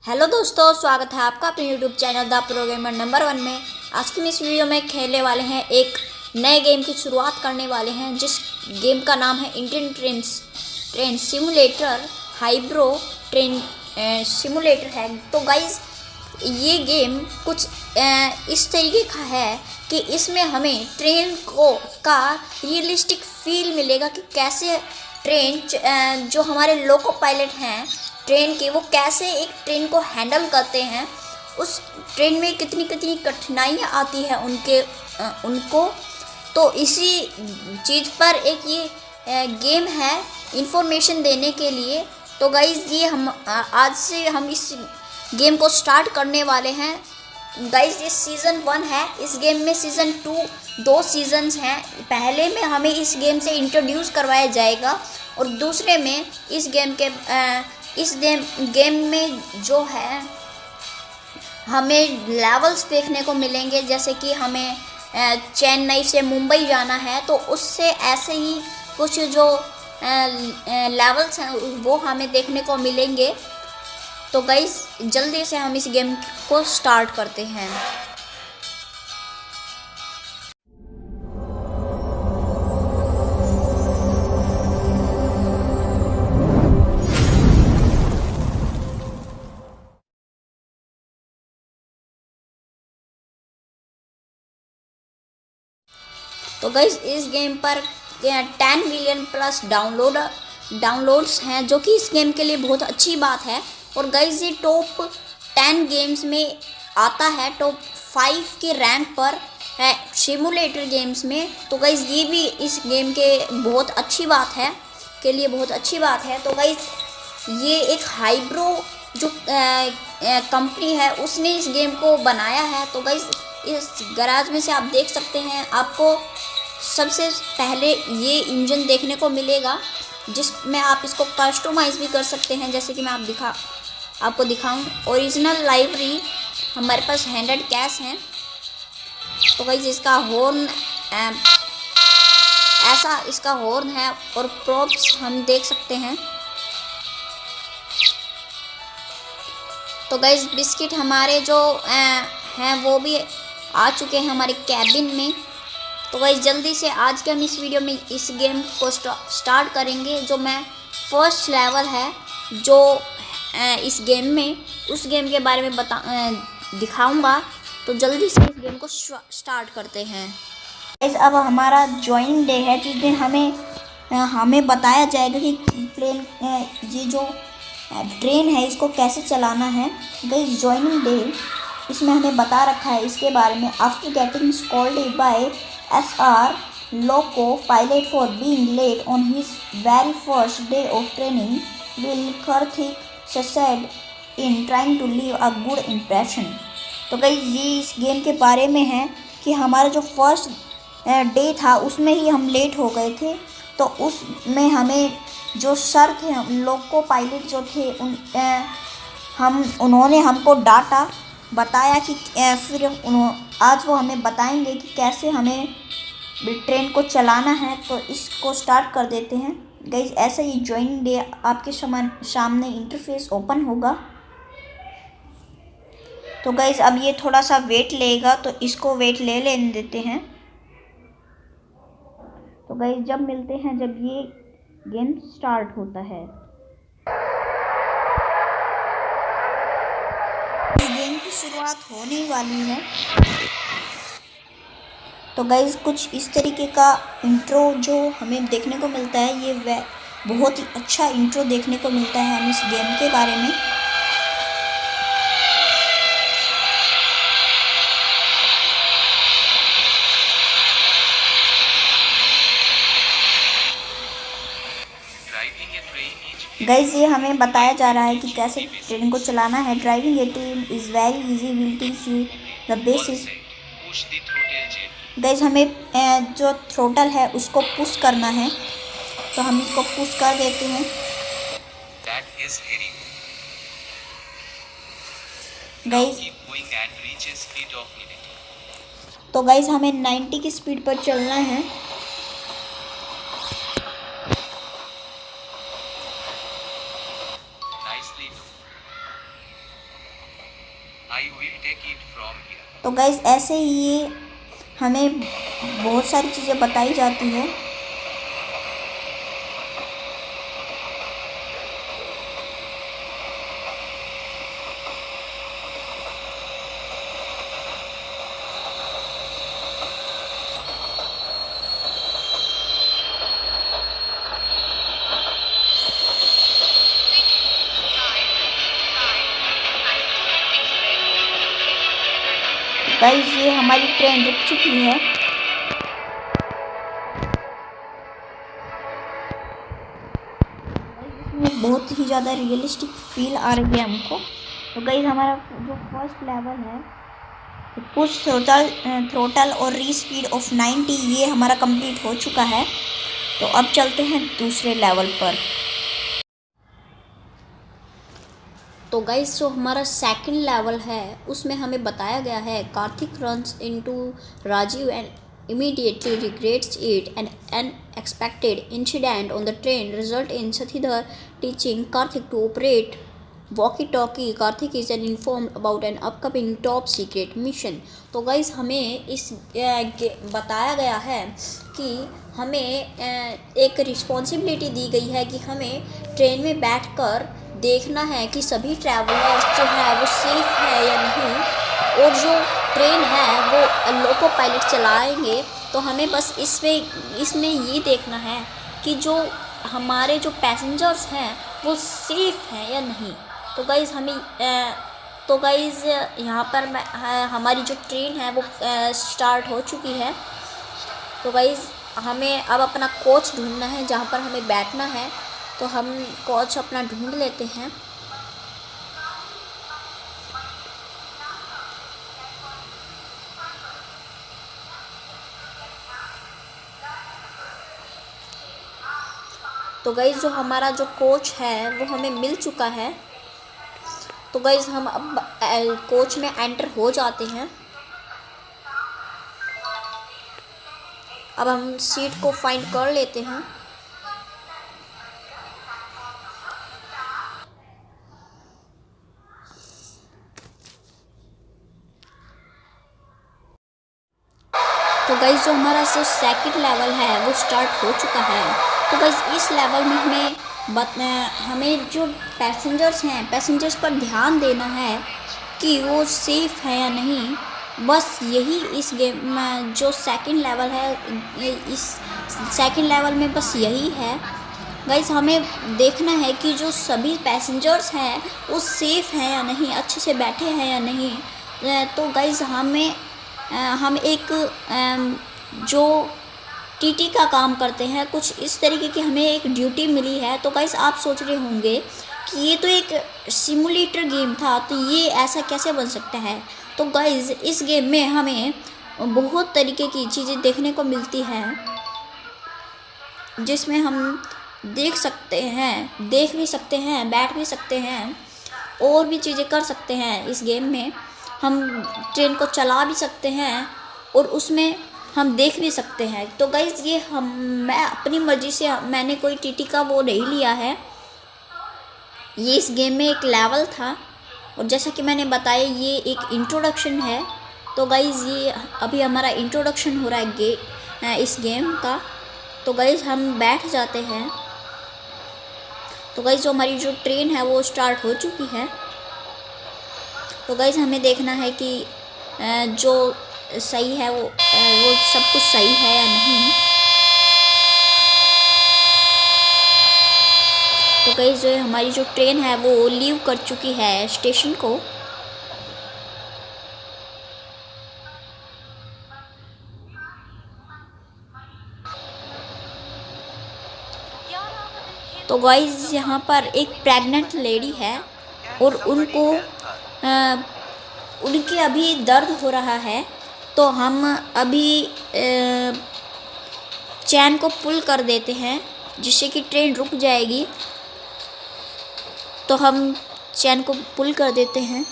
Hello दोस्तों, स्वागत है आपका अपने YouTube channel the programmer number 1 में। आज की इस वीडियो में खेलने वाले हैं, एक नए गेम की शुरुआत करने वाले हैं, जिस गेम का नाम है Indian train simulator eyebrow train simulator है। तो गाइज ये गेम कुछ इस तरीके का है कि इसमें हमें ट्रेन का रियलिस्टिक फील मिलेगा कि कैसे ट्रेन जो हमारे लोको पायलट हैं ट्रेन के, वो कैसे एक ट्रेन को हैंडल करते हैं। उस ट्रेन में कितनी कितनी कठिनाइयाँ आती है उनको। तो इसी चीज़ पर एक ये गेम है इंफॉर्मेशन देने के लिए। तो गाइज़ ये हम आज से हम इस गेम को स्टार्ट करने वाले हैं। गाइज़ ये सीज़न 1 है। इस गेम में सीज़न 2 2 सीजन्स हैं। पहले में हमें इस गेम से इंट्रोड्यूस करवाया जाएगा और दूसरे में इस गेम में जो है हमें लेवल्स देखने को मिलेंगे। जैसे कि हमें चेन्नई से मुंबई जाना है, तो उससे ऐसे ही कुछ जो लेवल्स हैं वो हमें देखने को मिलेंगे। तो गाइस जल्दी से हम इस गेम को स्टार्ट करते हैं। तो गाइस इस गेम पर 10 मिलियन प्लस डाउनलोड्स हैं, जो कि इस गेम के लिए बहुत अच्छी बात है। और गाइस ये टॉप 10 गेम्स में आता है, टॉप 5 के रैंक पर है सिमुलेटर गेम्स में। तो गाइस ये भी इस गेम के बहुत अच्छी बात है तो गाइस ये एक हाइब्रो जो कंपनी है उसने इस गेम को बनाया है। तो गाइस इस गैराज में से आप देख सकते हैं, आपको सबसे पहले ये इंजन देखने को मिलेगा, जिसमें आप इसको कस्टमाइज़ भी कर सकते हैं। जैसे कि मैं आपको दिखाऊं, ओरिजिनल लाइब्रेरी हमारे पास 100 कैश हैं। तो गाइस इसका हॉर्न ऐसा इसका हॉर्न है और प्रॉप्स हम देख सकते हैं। तो गाइस बिस्किट हमारे जो हैं वो भी आ चुके हैं हमारे कैबिन में। तो गाइस जल्दी से आज के हम इस वीडियो में इस गेम को स्टार्ट करेंगे। जो मैं फर्स्ट लेवल है जो इस गेम में, उस गेम के बारे में दिखाऊंगा। तो जल्दी से इस गेम को स्टार्ट करते हैं। गाइस अब हमारा ज्वाइनिंग डे है, जिस दिन हमें बताया जाएगा कि ये जो ट्रेन है इसको कैसे चलाना है। गाइस ज्वाइनिंग डे इसमें हमें बता रखा है इसके बारे में। After getting scolded by SR Loco pilot for being late on his very first day of training, will Karthik succeed in trying to leave a good impression। तो गाइस ये इस गेम के बारे में है कि हमारा जो फर्स्ट डे था उसमें ही हम लेट हो गए थे। तो उसमें हमें जो सर थे, हम लोग को पायलट जो थे उन्होंने हमको डांटा, बताया कि फिर आज वो हमें बताएंगे कि कैसे हमें ट्रेन को चलाना है। तो इसको स्टार्ट कर देते हैं। गाइस ऐसा ही ज्वाइनिंग डे आपके सामने इंटरफेस ओपन होगा। तो गाइस अब ये थोड़ा सा वेट लेगा, तो इसको वेट लेने देते हैं। तो गाइस जब मिलते हैं जब ये गेम स्टार्ट होता है। गेम की शुरुआत होने वाली है। तो गाइज़ कुछ इस तरीके का इंट्रो जो हमें देखने को मिलता है, ये बहुत ही अच्छा इंट्रो देखने को मिलता है हमें इस गेम के बारे में। गाइज ये हमें बताया जा रहा है कि कैसे ट्रेन को चलाना है। Driving A train is very easy, will teach you the basics. Guys हमें जो थ्रोटल है उसको पुश करना है, तो हम इसको पुश कर देते हैं। गाइज तो गाइज हमें 90 की स्पीड पर चलना है। तो गाइज ऐसे ही हमें बहुत सारी चीज़ें बताई जाती है। गाइस ये हमारी ट्रेन रुक चुकी है। इसमें बहुत ही ज़्यादा रियलिस्टिक फील आ रही है हमको। तो गाइस हमारा जो फर्स्ट लेवल है पुश थ्रोटल और री स्पीड ऑफ 90 ये हमारा कंप्लीट हो चुका है। तो अब चलते हैं दूसरे लेवल पर। तो गाइस जो हमारा सेकंड लेवल है उसमें हमें बताया गया है Kartik runs into Rajiv and immediately regrets it, and an unexpected incident on the train result in Sathidhar teaching Karthik to operate walkie-talkie. Karthik is informed about an upcoming top secret mission. तो guys हमें इस बताया गया है कि हमें एक responsibility दी गई है कि हमें ट्रेन में बैठकर देखना है कि सभी ट्रैवलर्स जो है वो सेफ है या नहीं, और जो ट्रेन है वो लोको पायलट चलाएंगे। तो हमें बस इसमें ये देखना है कि जो हमारे जो पैसेंजर्स हैं वो सेफ हैं या नहीं। तो गाइज़ यहाँ पर हमारी जो ट्रेन है वो स्टार्ट हो चुकी है। तो गाइज़ हमें अब अपना कोच ढूंढना है जहाँ पर हमें बैठना है। तो हम कोच अपना ढूंढ लेते हैं। तो गाइज़ जो हमारा जो कोच है वो हमें मिल चुका है। तो गाइज़ हम अब कोच में एंटर हो जाते हैं। अब हम सीट को फाइंड कर लेते हैं। तो गाइज़ जो हमारा जो सेकंड लेवल है वो स्टार्ट हो चुका है। तो गाइज़ इस लेवल में हमें जो पैसेंजर्स पर ध्यान देना है कि वो सेफ है या नहीं। बस यही इस गेम में जो सेकंड लेवल है, इस सेकंड लेवल में बस यही है। गाइज़ हमें देखना है कि जो सभी पैसेंजर्स हैं वो सेफ हैं या नहीं, अच्छे से बैठे हैं या नहीं। तो गाइज़ हम एक जो टीटी का काम करते हैं, कुछ इस तरीके की हमें एक ड्यूटी मिली है। तो गाइस आप सोच रहे होंगे कि ये तो एक सिमुलेटर गेम था, तो ये ऐसा कैसे बन सकता है। तो गाइस इस गेम में हमें बहुत तरीके की चीज़ें देखने को मिलती हैं, जिसमें हम देख भी सकते हैं, बैठ भी सकते हैं, और भी चीज़ें कर सकते हैं। इस गेम में हम ट्रेन को चला भी सकते हैं और उसमें हम देख भी सकते हैं। तो गाइज़ ये मैं अपनी मर्ज़ी से मैंने कोई टीटी का वो नहीं लिया है। ये इस गेम में एक लेवल था, और जैसा कि मैंने बताया ये एक इंट्रोडक्शन है। तो गाइज़ ये अभी हमारा इंट्रोडक्शन हो रहा है इस गेम का। तो गाइज़ हम बैठ जाते हैं। तो गाइज़ जो हमारी जो ट्रेन है वो स्टार्ट हो चुकी है। तो गाइज़ हमें देखना है कि जो सही है वो सब कुछ सही है या नहीं। तो गाइस जो हमारी जो ट्रेन है वो लीव कर चुकी है स्टेशन को। तो गाइस यहाँ पर एक प्रेग्नेंट लेडी है और उनके अभी दर्द हो रहा है। तो हम अभी चैन को पुल कर देते हैं जिससे कि ट्रेन रुक जाएगी। तो हम चैन को पुल कर देते हैं,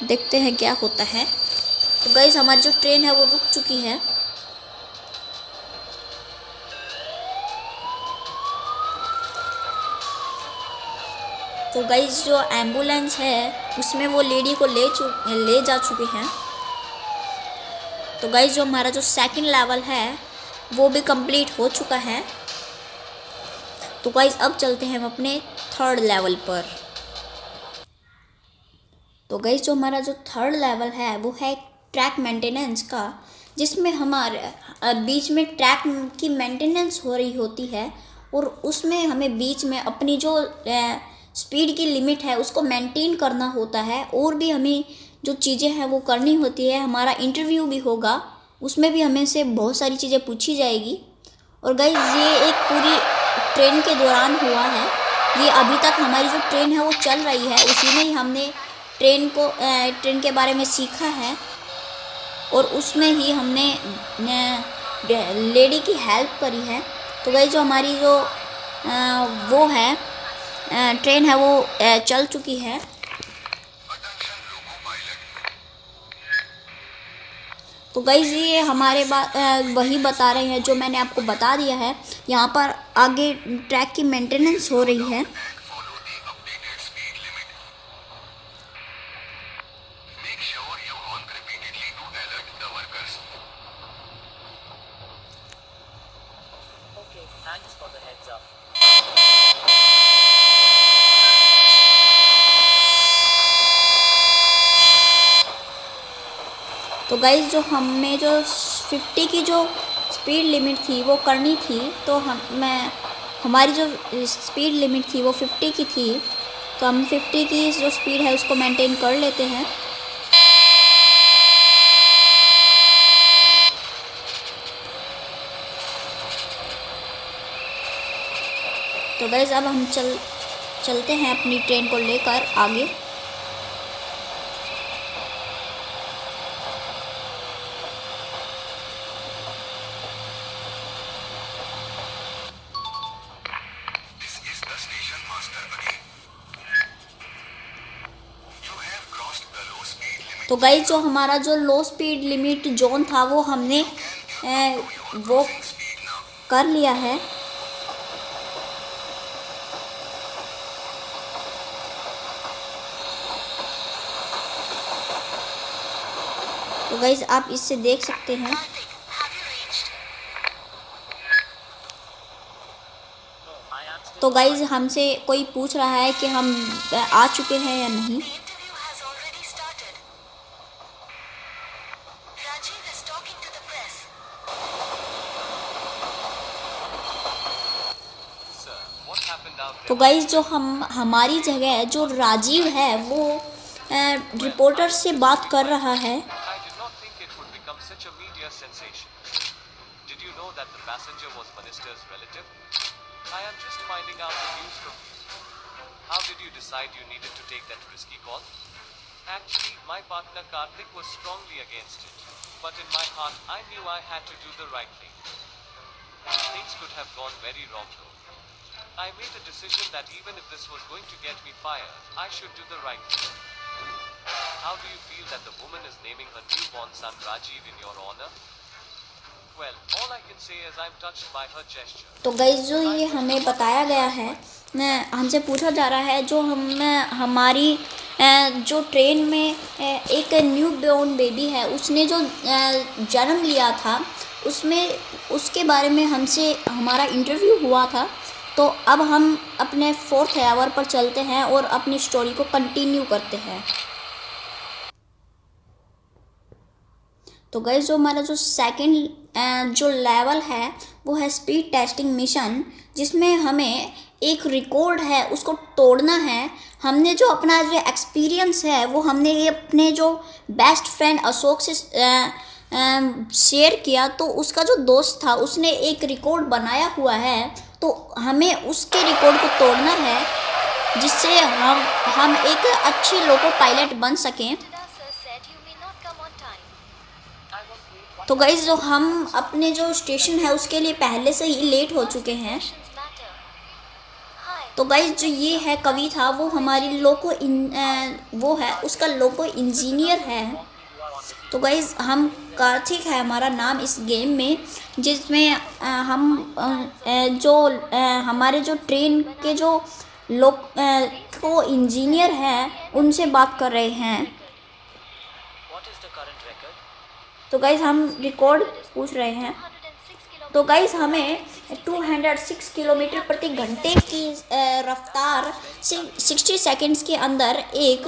देखते हैं क्या होता है। तो गाइस हमारी जो ट्रेन है वो रुक चुकी है। तो गाइस जो एम्बुलेंस है उसमें वो लेडी को ले जा चुके हैं। तो गाइस जो हमारा जो सेकंड लेवल है वो भी कंप्लीट हो चुका है। तो गाइस अब चलते हैं हम अपने थर्ड लेवल पर। तो गाइस जो हमारा जो थर्ड लेवल है वो है ट्रैक मेंटेनेंस का, जिसमें हमारे बीच में ट्रैक की मेंटेनेंस हो रही होती है और उसमें हमें बीच में अपनी जो स्पीड की लिमिट है उसको मेंटेन करना होता है और भी हमें जो चीज़ें हैं वो करनी होती है। हमारा इंटरव्यू भी होगा, उसमें भी हमें से बहुत सारी चीज़ें पूछी जाएगी। और गाइस ये एक पूरी ट्रेन के दौरान हुआ है, ये अभी तक हमारी जो ट्रेन है वो चल रही है, उसी में ही हमने ट्रेन के बारे में सीखा है और उसमें ही हमने लेडी की हेल्प करी है। तो गाइस जो हमारी जो वो है ट्रेन है वो चल चुकी है। तो गाइस ये हमारे वही बता रहे हैं जो मैंने आपको बता दिया है। यहाँ पर आगे ट्रैक की मेंटेनेंस हो रही है। तो गाइस जो हमें जो 50 की जो स्पीड लिमिट थी वो करनी थी, तो हमारी जो स्पीड लिमिट थी वो 50 की थी, तो हम 50 की जो स्पीड है उसको मेंटेन कर लेते हैं। तो गाइस अब हम चलते हैं अपनी ट्रेन को लेकर आगे। तो गाइस जो हमारा जो लो स्पीड लिमिट जोन था वो हमने वो कर लिया है। तो गाइस आप इससे देख सकते हैं। तो गाइस हमसे कोई पूछ रहा है कि हम आ चुके हैं या नहीं। तो गाइस जो हमारी जगह जो राजीव है वो रिपोर्टर से बात कर रहा है। Actually, my partner Karthik was strongly against it, but in my heart I knew I had to do the right thing. Things could have gone very wrong though. I made a decision that even if this was going to get me fired, I should do the right thing. How do you feel that the woman is naming her newborn son Rajiv in your honor? Well, all I can say is I'm touched by her gesture. तो guys जो ये हमें बताया गया है, हमसे पूछा जा रहा है जो हमारी जो ट्रेन में एक न्यू बॉर्न बेबी है उसने जो जन्म लिया था उसके बारे में हमसे हमारा इंटरव्यू हुआ था। तो अब हम अपने 4th आवर पर चलते हैं और अपनी स्टोरी को कंटिन्यू करते हैं। तो गाइस जो हमारा जो सेकंड जो लेवल है वो है स्पीड टेस्टिंग मिशन, जिसमें हमें एक रिकॉर्ड है उसको तोड़ना है। हमने जो अपना जो एक्सपीरियंस है वो हमने ये अपने जो बेस्ट फ्रेंड अशोक से शेयर किया, तो उसका जो दोस्त था उसने एक रिकॉर्ड बनाया हुआ है, तो हमें उसके रिकॉर्ड को तोड़ना है जिससे हम एक अच्छे लोको पायलट बन सकें। तो गाइस जो हम अपने जो स्टेशन है उसके लिए पहले से ही लेट हो चुके हैं। तो गाइस जो ये है कवि था वो हमारी वो है उसका लोको इंजीनियर है। तो गाइस हम कार्तिक है हमारा नाम इस गेम में, जिसमें हम जो हमारे जो ट्रेन के जो लोग को इंजीनियर हैं उनसे बात कर रहे हैं। What is the current record? तो गाइस हम रिकॉर्ड पूछ रहे हैं। तो गाइस हमें 206 किलोमीटर प्रति घंटे की रफ्तार 60 सेकंड्स के अंदर एक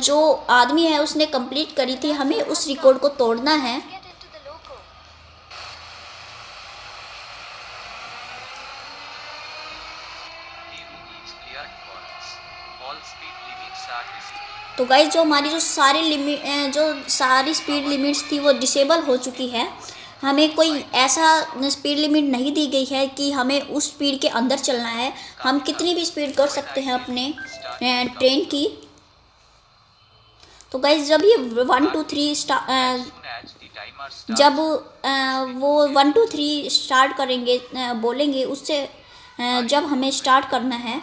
जो आदमी है उसने कंप्लीट करी थी। हमें उस रिकॉर्ड को तोड़ना है। तो गाइस जो हमारी जो सारी स्पीड लिमिट्स थी वो डिसेबल हो चुकी है। हमें कोई ऐसा स्पीड लिमिट नहीं दी गई है कि हमें उस स्पीड के अंदर चलना है। हम कितनी भी स्पीड कर सकते हैं अपने ट्रेन की। तो गाइस जब ये 1 2 3 जब वो 1 2 3 स्टार्ट करेंगे बोलेंगे उससे जब हमें स्टार्ट करना है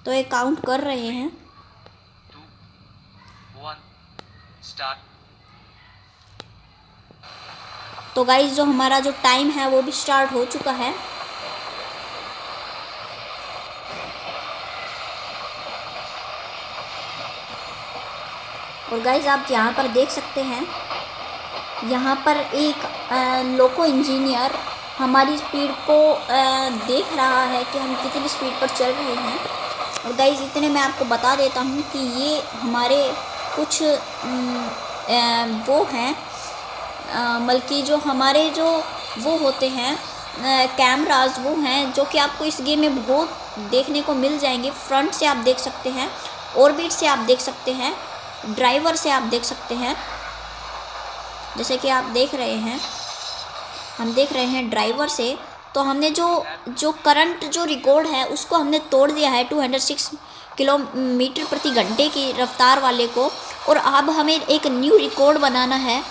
तो ये काउंट कर रहे हैं। 2 1 स्टार्ट। तो गाइस जो हमारा जो टाइम है वो भी स्टार्ट हो चुका है। और गाइस आप यहाँ पर देख सकते हैं, यहाँ पर एक लोको इंजीनियर हमारी स्पीड को देख रहा है कि हम कितनी स्पीड पर चल रहे हैं। और गाइस इतने मैं आपको बता देता हूँ कि ये हमारे कुछ वो हैं बल्कि जो हमारे जो वो होते हैं कैमरास वो हैं जो कि आपको इस गेम में बहुत देखने को मिल जाएंगे। फ्रंट से आप देख सकते हैं, ऑर्बिट से आप देख सकते हैं, ड्राइवर से आप देख सकते हैं। जैसे कि आप देख रहे हैं, हम देख रहे हैं ड्राइवर से। तो हमने जो करंट जो रिकॉर्ड है उसको हमने तोड़ दिया है 206 किलोमीटर प्रति घंटे की रफ्तार वाले को। और अब हमें एक न्यू रिकॉर्ड बनाना है।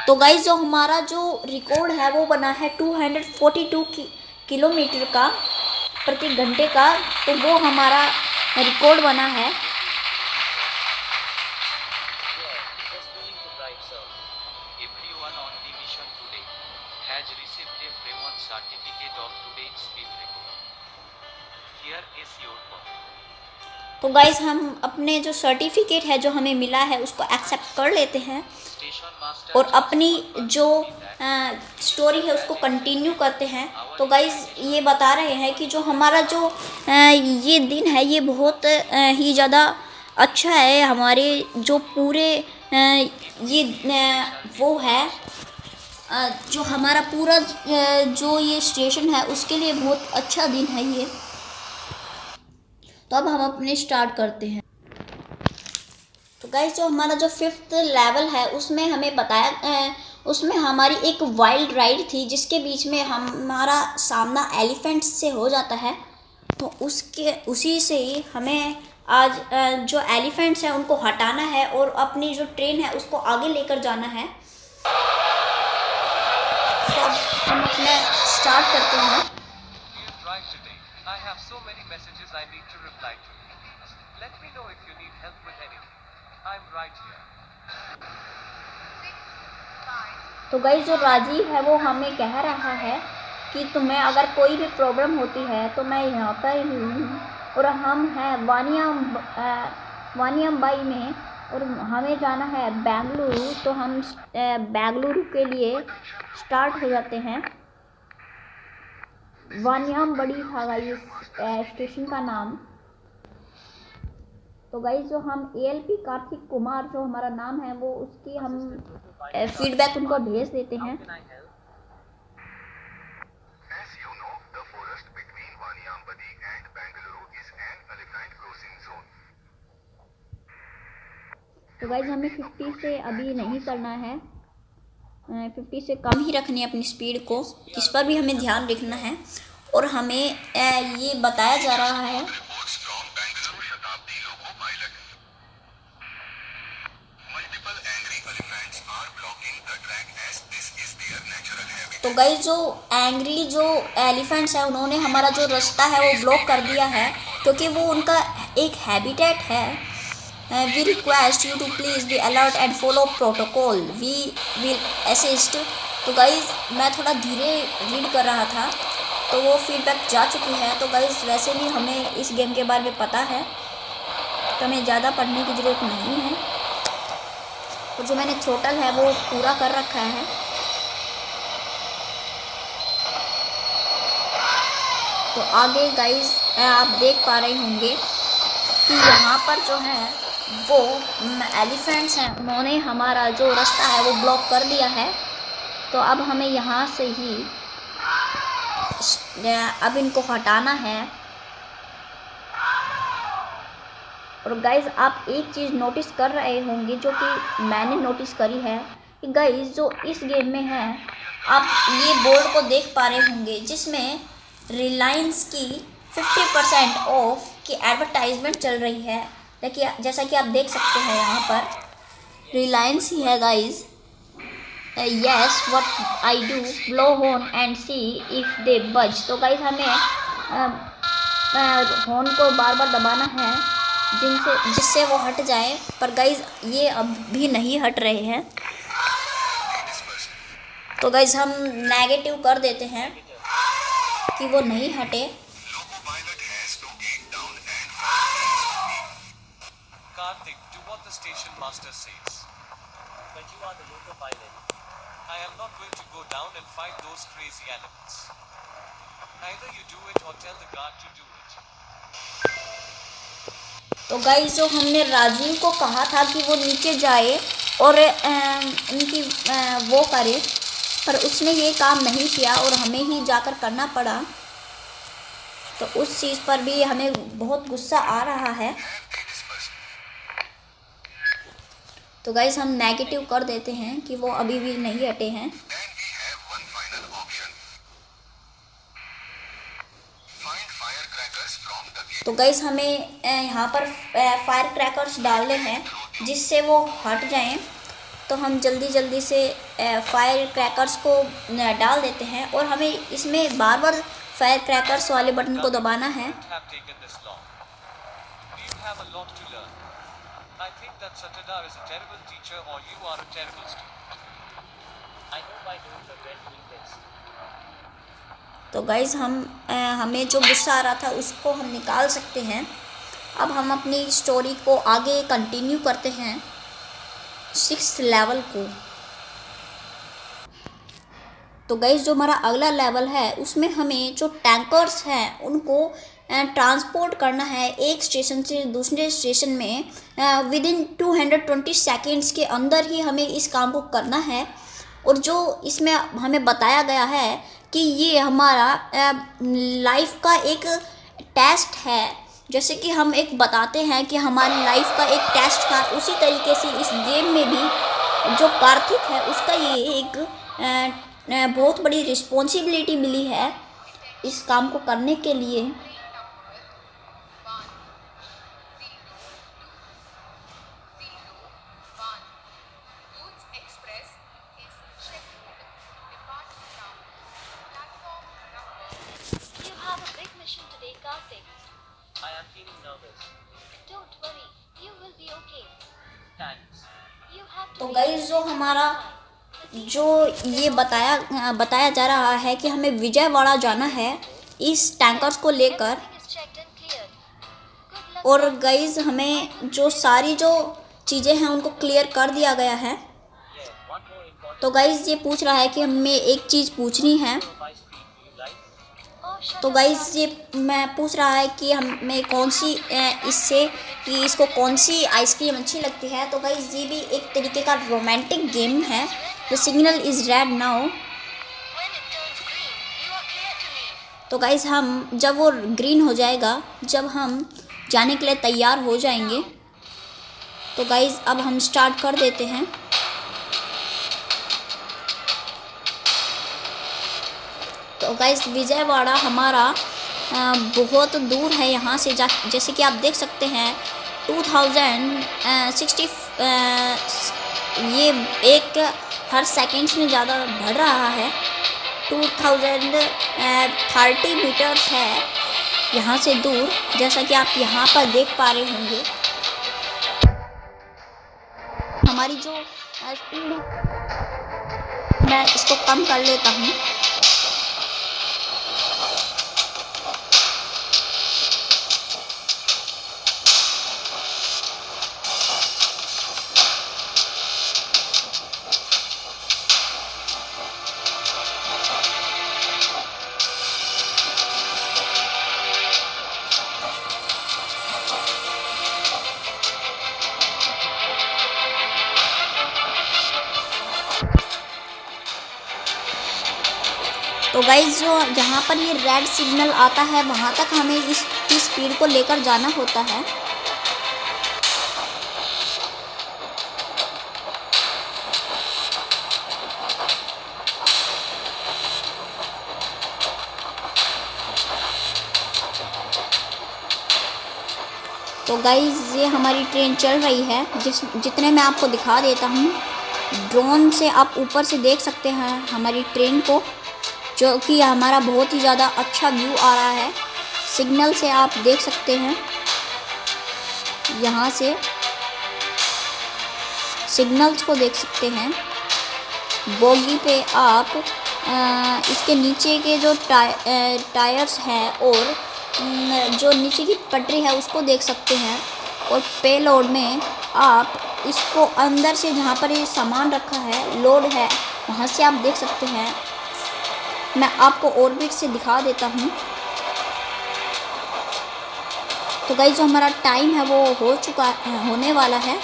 तो गाइस जो हमारा जो रिकॉर्ड है वो बना है 242 किलोमीटर का प्रति घंटे का। तो वो हमारा रिकॉर्ड बना है। Everyone on the mission today has received a framework certificate of today's speed record. Here is your copy. तो गाइस हम अपने जो सर्टिफिकेट है जो हमें मिला है उसको एक्सेप्ट कर लेते हैं और अपनी जो स्टोरी है उसको कंटिन्यू करते हैं। तो गाइस ये बता रहे हैं कि जो हमारा जो ये दिन है ये बहुत ही ज़्यादा अच्छा है। हमारे जो पूरे ये वो है जो हमारा पूरा जो ये स्टेशन है उसके लिए बहुत अच्छा दिन है ये। तो अब हम अपने स्टार्ट करते हैं। तो गाइस जो हमारा जो 5th लेवल है उसमें हमें बताया उसमें हमारी एक वाइल्ड राइड थी जिसके बीच में हमारा सामना एलिफेंट से हो जाता है। तो उसी से ही हमें आज जो एलिफेंट्स हैं उनको हटाना है और अपनी जो ट्रेन है उसको आगे लेकर जाना है। तो अब हम अपना स्टार्ट करते हैं। I have so many messages I need to reply to. Let me know if you need help with anything. I'm right here. तो गाइस जो राजीव है वो हमें कह रहा है कि तुम्हें अगर कोई भी प्रॉब्लम होती है तो मैं यहाँ पर ही हूँ। और हम हैं वानियम्बाई में और हमें जाना है बेंगलुरु। तो हम बेंगलुरु के लिए स्टार्ट हो जाते हैं। वानियम्बाड़ी था गाइस स्टेशन का नाम। तो गाइस जो हम ALP कार्तिक कुमार जो हमारा नाम है वो उसकी हम फीडबैक उनको भेज देते हैं। तो गाइस हमें 50 से अभी नहीं करना है, 50 से कम ही रखनी है अपनी स्पीड को। इस पर भी हमें ध्यान रखना है। और हमें ये बताया जा रहा है तो गाइस जो एंग्री जो एलिफेंट्स है उन्होंने हमारा जो रास्ता है वो ब्लॉक कर दिया है क्योंकि वो उनका एक हैबिटेट है। We request you to please be alert and follow protocol, we will assist. तो गाइज़ मैं थोड़ा धीरे रीड कर रहा था तो वो फीडबैक जा चुकी है। तो गाइज़ वैसे भी हमें इस गेम के बारे में पता है तो हमें ज़्यादा पढ़ने की ज़रूरत नहीं है, और जो मैंने थ्रोटल है वो पूरा कर रखा है। तो आगे गाइज़ आप देख पा रहे होंगे कि यहाँ पर जो है वो एलिफेंट्स हैं, उन्होंने हमारा जो रास्ता है वो ब्लॉक कर दिया है। तो अब हमें यहाँ से ही अब इनको हटाना है। और गाइज़ आप एक चीज़ नोटिस कर रहे होंगे जो कि मैंने नोटिस करी है कि गाइज़ जो इस गेम में है, आप ये बोर्ड को देख पा रहे होंगे जिसमें रिलायंस की 50% ऑफ की एडवर्टाइजमेंट चल रही है। देखिए जैसा कि आप देख सकते हैं यहाँ पर रिलायंस ही है guys. Yes what I do blow horn and C if they बज। तो गाइज़ हमें हॉर्न को बार बार दबाना है जिससे वो हट जाए, पर गाइज़ ये अब भी नहीं हट रहे हैं। तो गाइज़ हम नेगेटिव कर देते हैं कि वो नहीं हटे। Karthik, do what the station master says. But you are the loco pilot. I am not going to go down and fight those crazy animals. Either you do it or tell the guard to do it. तो guys जो हमने राजीव को कहा था कि वो नीचे जाए और उनकी वो करे, पर उसने ये काम नहीं किया और हमें ही जाकर करना पड़ा। तो उस चीज़ पर भी हमें बहुत गुस्सा आ रहा है। तो गाइस हम नेगेटिव कर देते हैं कि वो अभी भी नहीं हटे हैं। तो गाइस हमें यहाँ पर फायर क्रैकर्स डालने हैं जिससे वो हट जाएं। तो हम जल्दी से फायर क्रैकर्स को डाल देते हैं और हमें इसमें बार बार फायर क्रैकर्स वाले बटन को दबाना है। तो गाइज़ हमें जो गुस्सा आ रहा था उसको हम निकाल सकते हैं। अब हम अपनी स्टोरी को आगे कंटिन्यू करते हैं 6th लेवल को। तो गाइज़ जो हमारा अगला लेवल है उसमें हमें जो टैंकर्स हैं उनको ट्रांसपोर्ट करना है एक स्टेशन से दूसरे स्टेशन में विदिन 220 सेकेंड्स के अंदर ही हमें इस काम को करना है। और जो इसमें हमें बताया गया है कि ये हमारा लाइफ का एक टेस्ट है। जैसे कि हम एक बताते हैं कि हमारी लाइफ का एक टेस्ट था, उसी तरीके से इस गेम में भी जो कार्तिक है उसका ये एक बहुत बड़ी रिस्पॉन्सिबिलिटी मिली है इस काम को करने के लिए। I am feeling nervous. Don't worry, you will be okay. Thanks. You have to तो be गाइस जो हमारा जो ये बताया जा रहा है कि हमें विजयवाड़ा जाना है इस टैंकर्स को लेकर। Everything is checked and cleared. Good luck. और गाइस हमें जो सारी जो चीज़ें हैं उनको क्लियर कर दिया गया है। Yeah, one more important तो गाइस ये पूछ रहा है कि हमें एक चीज़ पूछनी है। ice cream. Do you like? Oh, shut तो up, गाइस Sam. ये मैं पूछ रहा है कि हमें कौन सी इसको कौन सी आइसक्रीम अच्छी लगती है। तो गाइस ये भी एक तरीके का रोमांटिक गेम है। The signal is red now. When it turns green, you are clear to leave. तो गाइस हम जब वो ग्रीन हो जाएगा, जब हम जाने के लिए तैयार हो जाएंगे, तो गाइस अब हम स्टार्ट कर देते हैं। तो गाइस विजयवाड़ा हमारा बहुत दूर है यहाँ से। जैसे कि आप देख सकते हैं 2060 ये एक हर सेकेंड्स में ज़्यादा बढ़ रहा है। 2030 मीटर्स है यहाँ से दूर, जैसा कि आप यहाँ पर देख पा रहे होंगे। हमारी जो स्पीड है, मैं इसको कम कर लेता हूँ। तो गाइज जो जहाँ पर ये रेड सिग्नल आता है वहाँ तक हमें इसकी स्पीड को लेकर जाना होता है। तो गाइज ये हमारी ट्रेन चल रही है, जितने मैं आपको दिखा देता हूँ। ड्रोन से आप ऊपर से देख सकते हैं हमारी ट्रेन को, जो कि हमारा बहुत ही ज़्यादा अच्छा व्यू आ रहा है। सिग्नल से आप देख सकते हैं, यहाँ से सिग्नल्स को देख सकते हैं। बोगी पे आप इसके नीचे के जो टायर्स हैं और जो नीचे की पटरी है उसको देख सकते हैं। और पेलोड में आप इसको अंदर से जहाँ पर ये सामान रखा है, लोड है, वहाँ से आप देख सकते हैं। मैं आपको ऑर्बिट से दिखा देता हूँ। तो गाइस जो हमारा टाइम है वो होने वाला है।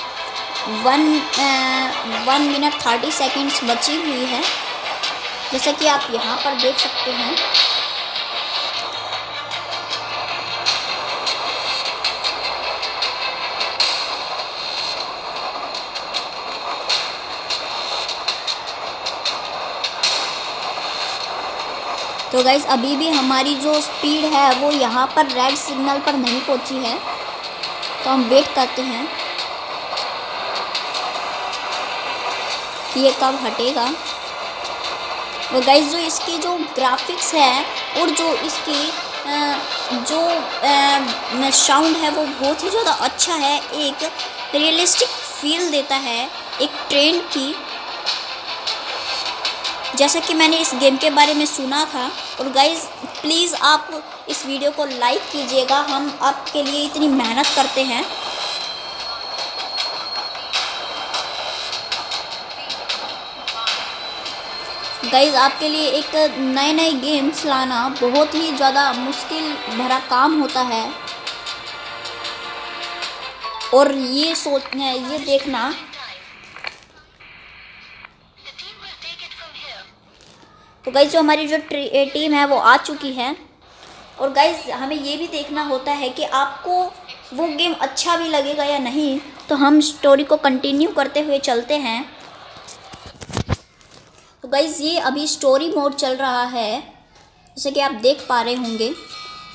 1 मिनट 30 सेकेंड्स बची हुई है, जैसा कि आप यहाँ पर देख सकते हैं। तो गाइस अभी भी हमारी जो स्पीड है वो यहाँ पर रेड सिग्नल पर नहीं पहुँची है, तो हम वेट करते हैं कि ये कब हटेगा। और गाइस जो इसकी जो ग्राफिक्स है और जो इसकी जो साउंड है वो बहुत ही ज़्यादा अच्छा है। एक रियलिस्टिक फील देता है एक ट्रेन की, जैसा कि मैंने इस गेम के बारे में सुना था। और गाइज़ प्लीज़ आप इस वीडियो को लाइक कीजिएगा, हम आपके लिए इतनी मेहनत करते हैं। गाइज़ आपके लिए एक नए गेम्स लाना बहुत ही ज़्यादा मुश्किल भरा काम होता है, और ये देखना तो गाइज़ जो हमारी जो टीम है वो आ चुकी है। और गाइज़ हमें ये भी देखना होता है कि आपको वो गेम अच्छा भी लगेगा या नहीं, तो हम स्टोरी को कंटिन्यू करते हुए चलते हैं। तो गाइज़ ये अभी स्टोरी मोड चल रहा है, जैसे कि आप देख पा रहे होंगे।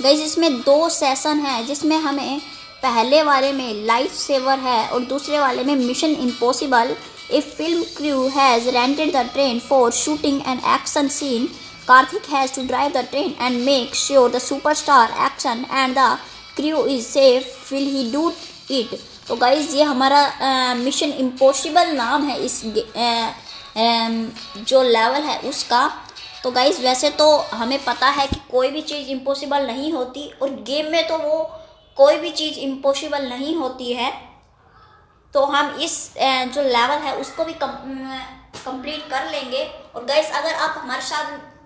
गाइज़ इसमें 2 सेशन है, जिसमें हमें पहले वाले में लाइफ सेवर है और दूसरे वाले में mission impossible. A film crew has rented the train for shooting an action scene. Karthik has to drive the train and make sure the superstar action and the crew is safe. Will he do it? तो guys ये हमारा mission impossible नाम है इस जो level है उसका। तो गाइज़ वैसे तो हमें पता है कि कोई भी चीज़ इम्पॉसिबल नहीं होती, और गेम में तो वो कोई भी चीज़ इम्पॉसिबल नहीं होती है। तो हम इस जो लेवल है उसको भी कंप्लीट कर लेंगे। और गाइस अगर आप हमारे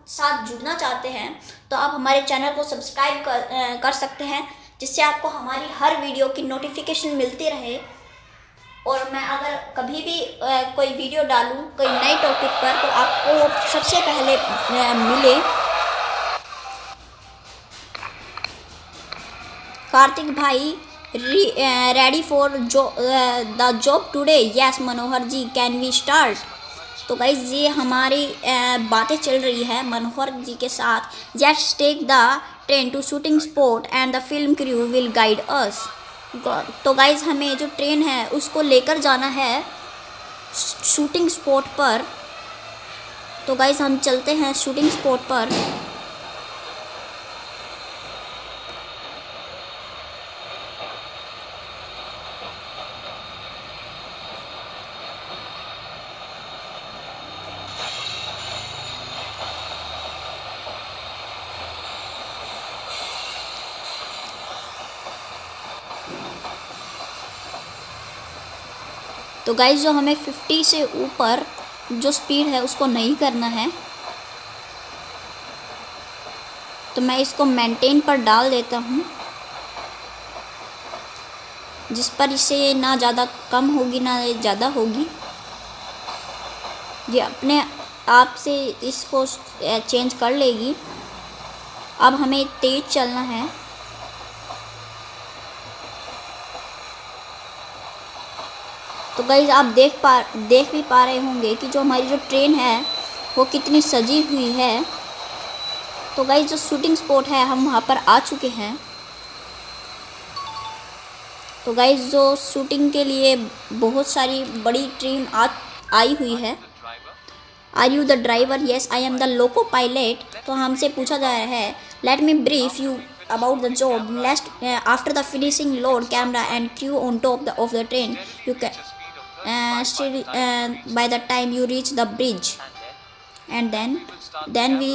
साथ जुड़ना चाहते हैं तो आप हमारे चैनल को सब्सक्राइब कर सकते हैं, जिससे आपको हमारी हर वीडियो की नोटिफिकेशन मिलती रहे। और मैं अगर कभी भी कोई वीडियो डालूं कोई नए टॉपिक पर, तो आपको सबसे पहले मिले। कार्तिक भाई ready for the job today? Yes Manohar ji, can we start? तो गाइज ये हमारी बातें चल रही है मनोहर जी के साथ। Just take the train to shooting spot and the film crew will guide us. तो गाइज हमें जो ट्रेन है उसको लेकर जाना है शूटिंग स्पॉट पर। तो गाइज हम चलते हैं शूटिंग स्पॉट पर। तो गाइस जो हमें 50 से ऊपर जो स्पीड है उसको नहीं करना है, तो मैं इसको मेंटेन पर डाल देता हूँ, जिस पर इसे ना ज़्यादा कम होगी ना ज़्यादा होगी। ये अपने आप से इसको चेंज कर लेगी। अब हमें तेज़ चलना है। तो गाइस आप देख भी पा रहे होंगे कि जो हमारी जो ट्रेन है वो कितनी सजी हुई है। तो गाइस जो शूटिंग स्पॉट है हम वहाँ पर आ चुके हैं। तो गाइस जो शूटिंग के लिए बहुत सारी बड़ी ट्रेन आई हुई है। Are you the driver? Yes I am the loco pilot. तो हमसे पूछा जा रहा है let me brief you about the job. After the finishing load camera and crew on top of the train, you can still by the time you reach the bridge, and then we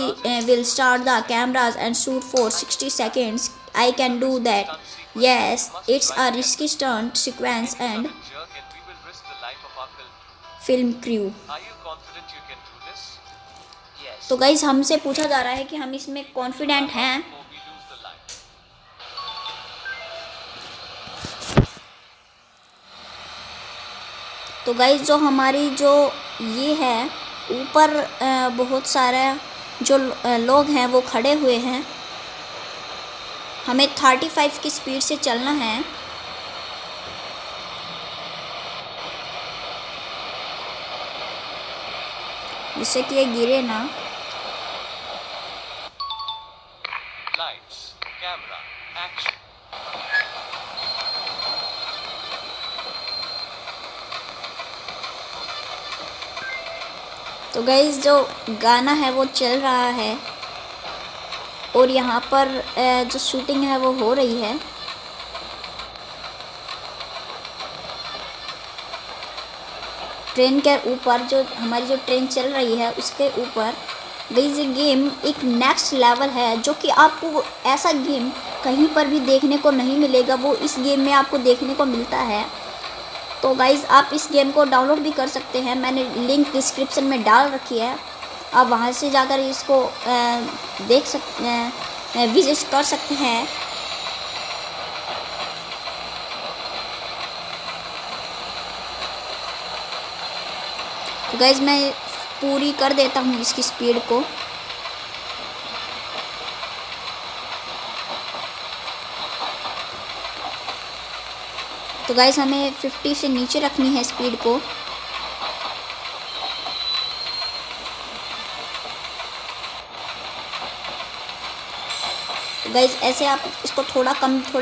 will start the cameras and shoot for 60 seconds. I can do that. Yes, it's a risky stunt sequence and film crew. Are you confident you can do this? Yes. तो guys हमसे पूछा जा रहा है कि हम इसमें confident हैं। Before we lose the line. तो गाइस जो हमारी जो ये है ऊपर बहुत सारे जो लोग हैं वो खड़े हुए हैं। हमें 35 की स्पीड से चलना है। जिससे कि ये गिरे ना। Lights, camera, action. तो गाइस जो गाना है वो चल रहा है और यहाँ पर जो शूटिंग है वो हो रही है। ट्रेन के ऊपर जो हमारी जो ट्रेन चल रही है उसके ऊपर। गाइस ये गेम एक नेक्स्ट लेवल है जो कि आपको ऐसा गेम कहीं पर भी देखने को नहीं मिलेगा, वो इस गेम में आपको देखने को मिलता है। तो गाइस आप इस गेम को डाउनलोड भी कर सकते हैं, मैंने लिंक डिस्क्रिप्शन में डाल रखी है। आप वहां से जाकर इसको देख सकते हैं, विजिट कर सकते हैं। तो गाइस मैं पूरी कर देता हूँ इसकी स्पीड को। तो गाइस हमें 50 से नीचे रखनी है स्पीड को। गाइस ऐसे आप इसको थोड़ा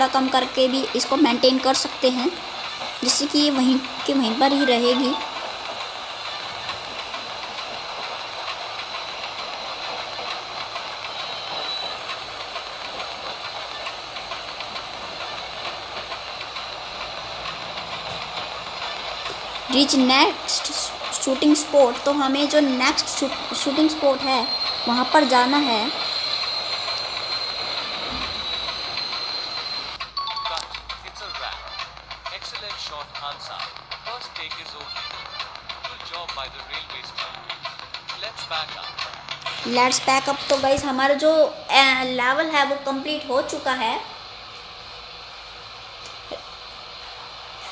कम करके भी इसको मेंटेन कर सकते हैं, जिससे कि ये वहीं पर ही रहेगी। Reach next shooting spot. तो हमें जो नेक्स्ट शूटिंग स्पॉट है वहाँ पर जाना है। It's a wrap. Excellent shot, Hansa. First take is over. Good job by the railway staff. Let's back up. Let's pack up. तो गाइस हमारा जो लेवल है वो कंप्लीट हो चुका है।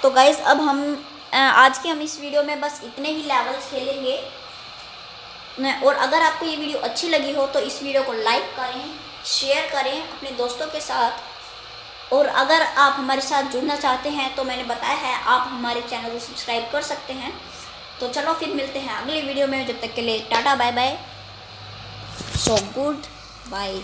तो गाइस अब हम आज के इस वीडियो में बस इतने ही लेवल्स खेलेंगे। और अगर आपको ये वीडियो अच्छी लगी हो तो इस वीडियो को लाइक करें, शेयर करें अपने दोस्तों के साथ। और अगर आप हमारे साथ जुड़ना चाहते हैं तो मैंने बताया है आप हमारे चैनल को सब्सक्राइब कर सकते हैं। तो चलो फिर मिलते हैं अगली वीडियो में, जब तक के लिए tata bye bye. So good bye.